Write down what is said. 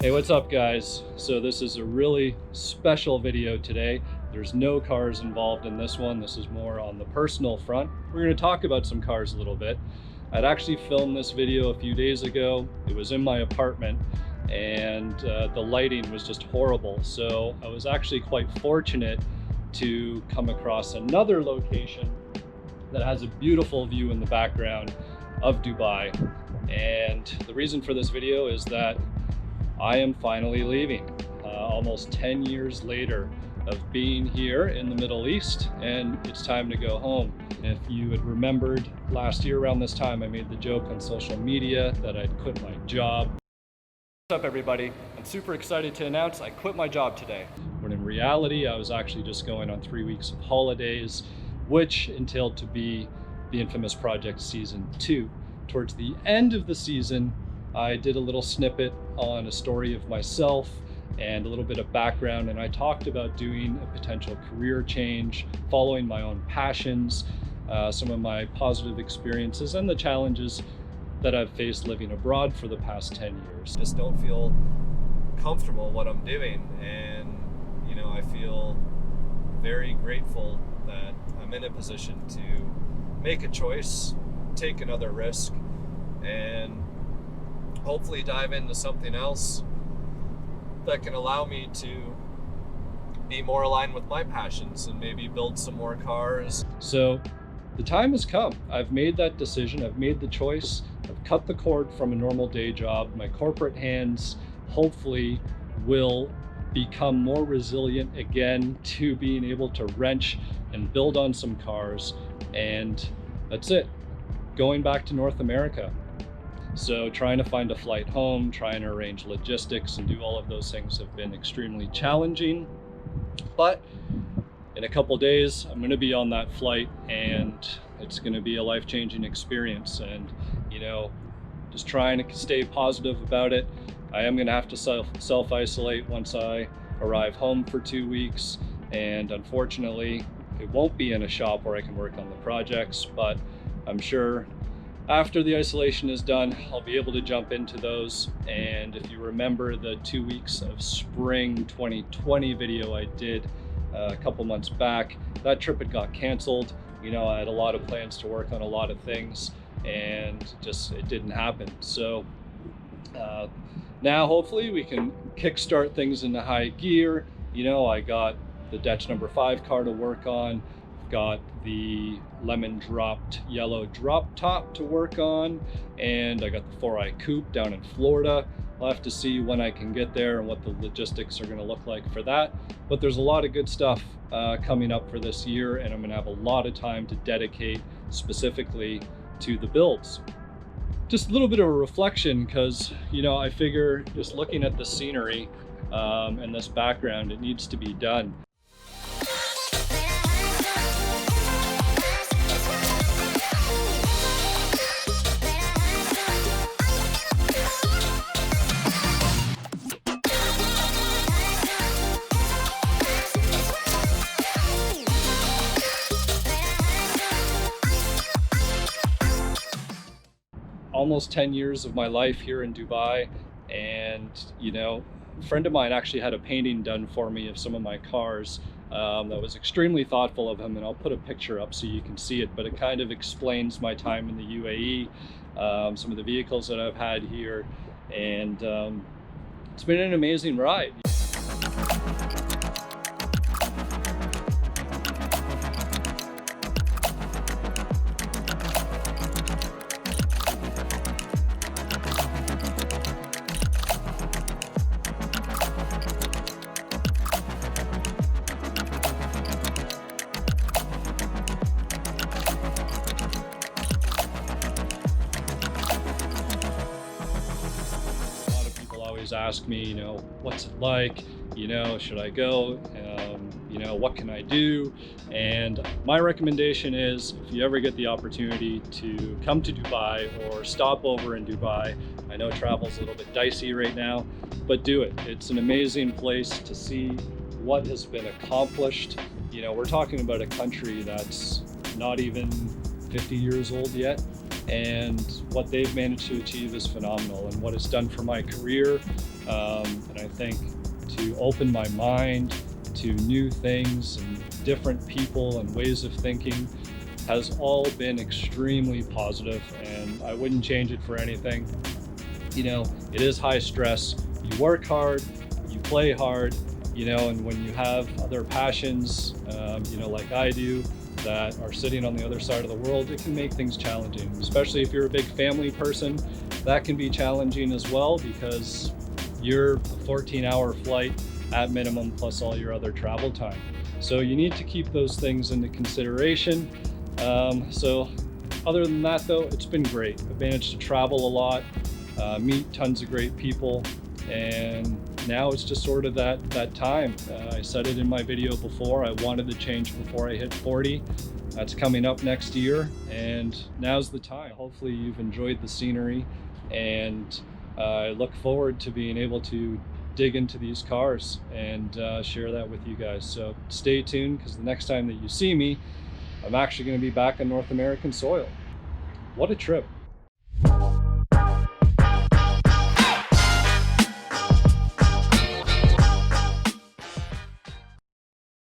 Hey, what's up guys? So this is a really special video today. There's no cars involved in this one. This is more on the personal front. We're going to talk about some cars a little bit. I'd actually filmed this video a few days ago. It was in my apartment and the lighting was just horrible. So I was actually quite fortunate to come across another location that has a beautiful view in the background of Dubai. And the reason for this video is that I am finally leaving, almost 10 years later of being here in the Middle East, and it's time to go home. If you had remembered last year around this time, I made the joke on social media that I'd quit my job. What's up everybody? I'm super excited to announce I quit my job today. When in reality, I was actually just going on 3 weeks of holidays, which entailed to be the infamous Project Season 2. Towards the end of the season, I did a little snippet on a story of myself and a little bit of background, and I talked about doing a potential career change, following my own passions, some of my positive experiences and the challenges that I've faced living abroad for the past 10 years. Just don't feel comfortable what I'm doing, and you know, I feel very grateful that I'm in a position to make a choice, take another risk, and hopefully dive into something else that can allow me to be more aligned with my passions and maybe build some more cars. So the time has come. I've made that decision. I've made the choice. I've cut the cord from a normal day job. My corporate hands hopefully will become more resilient again to being able to wrench and build on some cars. And that's it. Going back to North America. So trying to find a flight home, trying to arrange logistics and do all of those things have been extremely challenging. But in a couple days, I'm going to be on that flight, and it's going to be a life-changing experience. And, you know, just trying to stay positive about it. I am going to have to self-isolate once I arrive home for 2 weeks. And unfortunately, it won't be in a shop where I can work on the projects, but I'm sure after the isolation is done, I'll be able to jump into those. And if you remember the 2 weeks of spring 2020 video I did a couple months back, that trip had got canceled. You know, I had a lot of plans to work on a lot of things, and just it didn't happen. So now hopefully we can kickstart things into high gear. You know, I got the Dutch number 5 car to work on, got the lemon dropped yellow drop top to work on, and I got the 4i coupe down in Florida. I'll have to see when I can get there and what the logistics are going to look like for that. But there's a lot of good stuff coming up for this year, and I'm going to have a lot of time to dedicate specifically to the builds. Just a little bit of a reflection, because you know, I figure just looking at the scenery and this background, it needs to be done. Almost 10 years of my life here in Dubai, and you know, a friend of mine actually had a painting done for me of some of my cars that was extremely thoughtful of him, and I'll put a picture up so you can see it, but it kind of explains my time in the UAE, some of the vehicles that I've had here, and it's been an amazing ride. Ask me, you know, what's it like, you know, should I go, you know, what can I do? And my recommendation is, if you ever get the opportunity to come to Dubai or stop over in Dubai, I know travel's a little bit dicey right now, but do it. It's an amazing place to see what has been accomplished. You know, we're talking about a country that's not even 50 years old yet, and what they've managed to achieve is phenomenal, and what it's done for my career And I think to open my mind to new things and different people and ways of thinking has all been extremely positive, and I wouldn't change it for anything. You know, it is high stress. You work hard, you play hard, you know, and when you have other passions, you know, like I do, that are sitting on the other side of the world, it can make things challenging, especially if you're a big family person. That can be challenging as well because you're a 14-hour flight at minimum plus all your other travel time. So you need to keep those things into consideration. So other than that though, it's been great. I've managed to travel a lot, meet tons of great people, and now it's just sort of that time. I said it in my video before, I wanted to change before I hit 40. That's coming up next year, and now's the time. Hopefully you've enjoyed the scenery, and I look forward to being able to dig into these cars and share that with you guys. So stay tuned, because the next time that you see me, I'm actually going to be back on North American soil. What a trip.